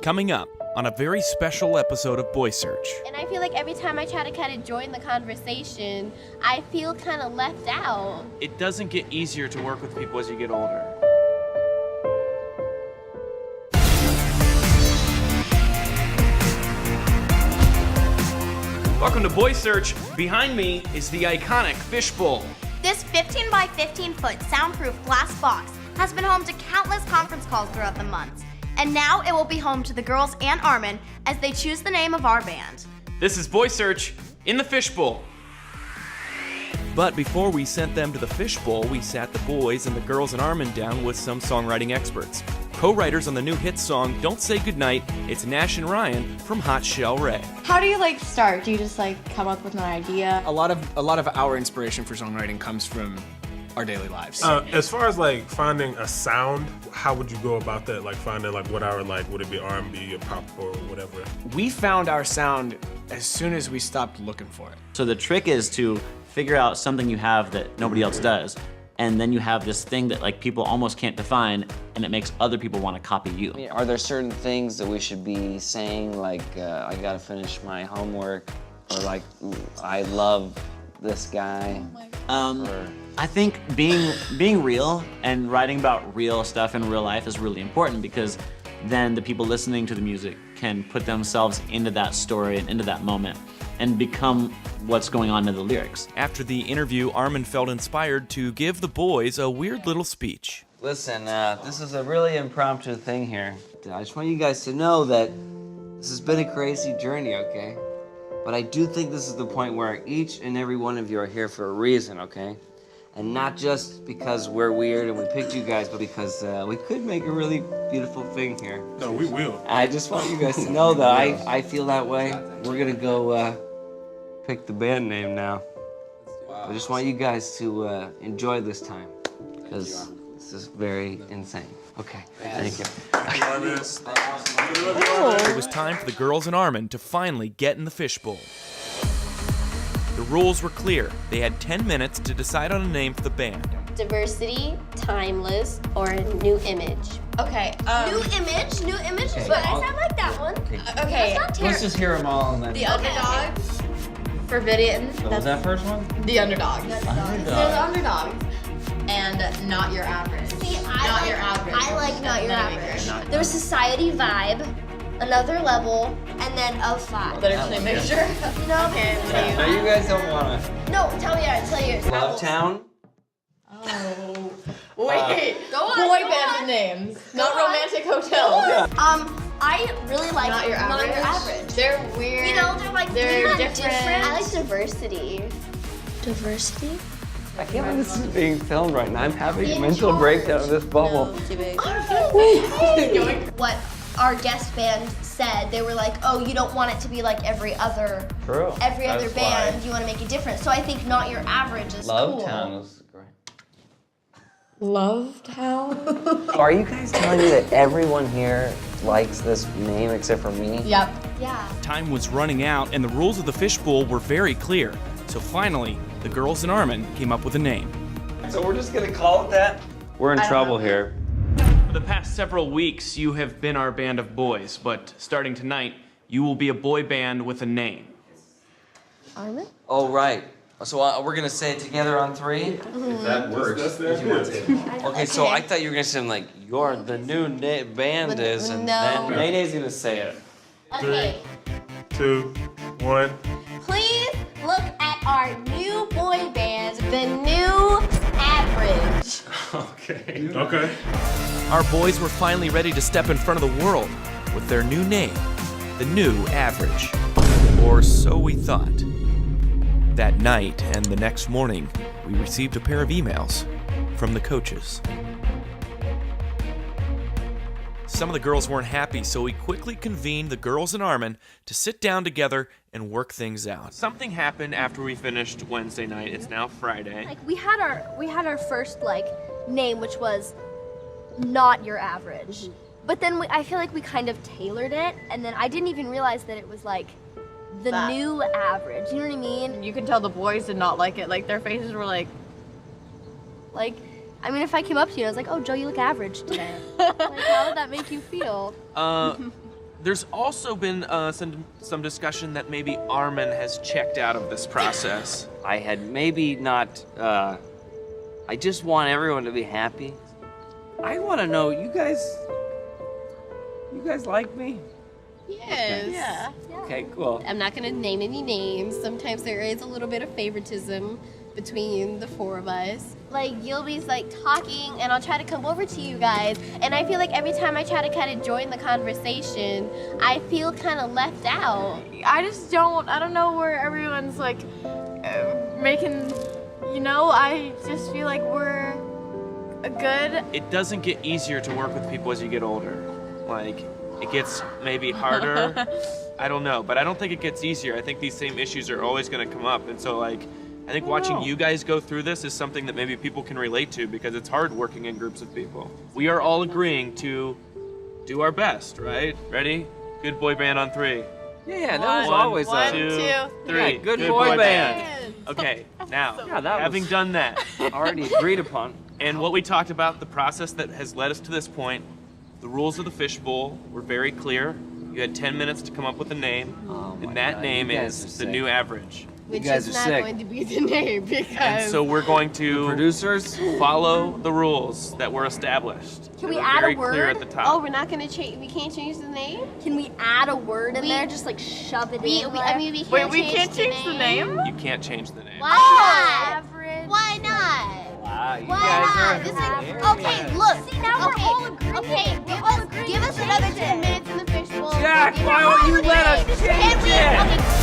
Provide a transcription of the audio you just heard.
Coming up on a very special episode of Boy Search. And I feel like every time I try to kind of join the conversation, I feel kind of left out. It doesn't get easier to work with people as you get older. Welcome to Boy Search. Behind me is the iconic fishbowl. This 15 by 15 foot soundproof glass box has been home to countless conference calls throughout the months. And now it will be home to the girls and Armin as they choose the name of our band. This is Boy Search in the fishbowl. But before we sent them to the fishbowl, we sat the boys and the girls and Armin down with some songwriting experts. Co-writers on the new hit song Don't Say Goodnight, it's Nash and Ryan from Hot Chelle Rae. How do you start? Do you just come up with an idea? A lot of our inspiration for songwriting comes from our daily lives. As far as finding a sound, how would you go about that? Finding what I would it be R&B or pop or whatever? We found our sound as soon as we stopped looking for it. So the trick is to figure out something you have that nobody else does, and then you have this thing that people almost can't define, and it makes other people want to copy you. I mean, are there certain things that we should be saying, I gotta finish my homework, or I love this guy? I think being real and writing about real stuff in real life is really important, because then the people listening to the music can put themselves into that story and into that moment and become what's going on in the lyrics. After the interview, Armin felt inspired to give the boys a weird little speech. Listen, this is a really impromptu thing here. I just want you guys to know that this has been a crazy journey, okay? But I do think this is the point where each and every one of you are here for a reason, okay? And not just because we're weird and we picked you guys, but because we could make a really beautiful thing here. No, we will. I just want you guys to know that I feel that way. We're gonna go pick the band name now. I just want you guys to enjoy this time, because this is very insane. Okay, thank you. It was time for the girls and Armin to finally get in the fishbowl. The rules were clear. They had 10 minutes to decide on a name for the band. Diversity, timeless, or new image. Okay. New image. Okay, But I like that one. Okay. That's not Let's terrible. just hear them all and then. The underdogs. Forbidden. What was that first one? The underdogs. There's underdogs. And not your average. See, Not your average. I like not your That'd be average. good. There's society vibe, another level, and then a five. Literally make sure. No, okay. No, you guys don't wanna. No, tell me yours. Love Town? Oh. Wait. Go on, Boy go band on. names. Not on. romantic hotels. I really like Not your average. They're weird. You know, they're They're different. different. I like diversity. Diversity? I can't believe this is being filmed right now. I'm having a mental breakdown of this bubble. What our guest band said, they were like, oh, you don't want it to be like every other True. band. why. You want to make it different. So I think not your average is Love cool. Town was great. Love Town? Are you guys telling me that everyone here likes this name except for me? Yep. Yeah. Time was running out, and the rules of the fishbowl were very clear. So finally, the girls and Armin came up with a name. So we're just gonna call it that? We're in trouble here. For the past several weeks, you have been our band of boys, but starting tonight, you will be a boy band with a name. Armin? Oh, right. So we're gonna say it together on three? If that works. Okay, so I thought you were gonna say you're the new band is, and No. then Nene's gonna say it. Okay. 2, 1. Please look at our new boy band, the new average. Okay. Our boys were finally ready to step in front of the world with their new name, the New Average. Or so we thought. That night and the next morning, we received a pair of emails from the coaches. Some of the girls weren't happy, so we quickly convened the girls and Armin to sit down together and work things out. Something happened after we finished Wednesday night. It's now Friday. We had our first name, which was not your average. But then I feel like we kind of tailored it, and then I didn't even realize that it was the That. new average. You know what I mean? You can tell the boys did not like it. Their faces were If I came up to you and I was like, oh, Joe, you look average today. How would that make you feel? There's also been some discussion that maybe Armin has checked out of this process. I had maybe not, I just want everyone to be happy. I want to know, you guys like me? Yes. Yeah. Okay, cool. I'm not gonna name any names. Sometimes there is a little bit of favoritism between the four of us. Like, you'll be like talking and I'll try to come over to you guys, and I feel like every time I try to kind of join the conversation, I feel kind of left out. I don't know where everyone's like making, I just feel like we're good. It doesn't get easier to work with people as you get older. Like, it gets maybe harder. I don't know, but I don't think it gets easier. I think these same issues are always going to come up, and so like, I think watching you guys go through this is something that maybe people can relate to because it's hard working in groups of people. We are all agreeing to do our best, right? Ready? Good boy band on 3. Yeah, that was always one, a... 2, 3. Yeah, good boy band. Okay, now, Yeah, that having was done that, already agreed upon. and what we talked about, the process that has led us to this point, the rules of the fishbowl were very clear. You had 10 minutes to come up with a name, and that name you guys is are the sick. new average. Which guys is are not sick. going to be the name because And so we're going to Producers? follow the rules that were established. Can we They were add a very clear word? at the top. oh, we're not gonna change. We can't change the name. Can we add a word in there? Just like shove it in. I mean, we can't. Wait, we can't change the name? You can't change the name. Why Average. not? Why not? Wow, you Why guys not? are This very is, okay, look. See, now we're okay, all agreeing. Okay, We're all agreeing give to us another change 10 it. minutes in the fishbowl. Jack, Give why us won't all you let us agreeing. change Can we? it? Okay,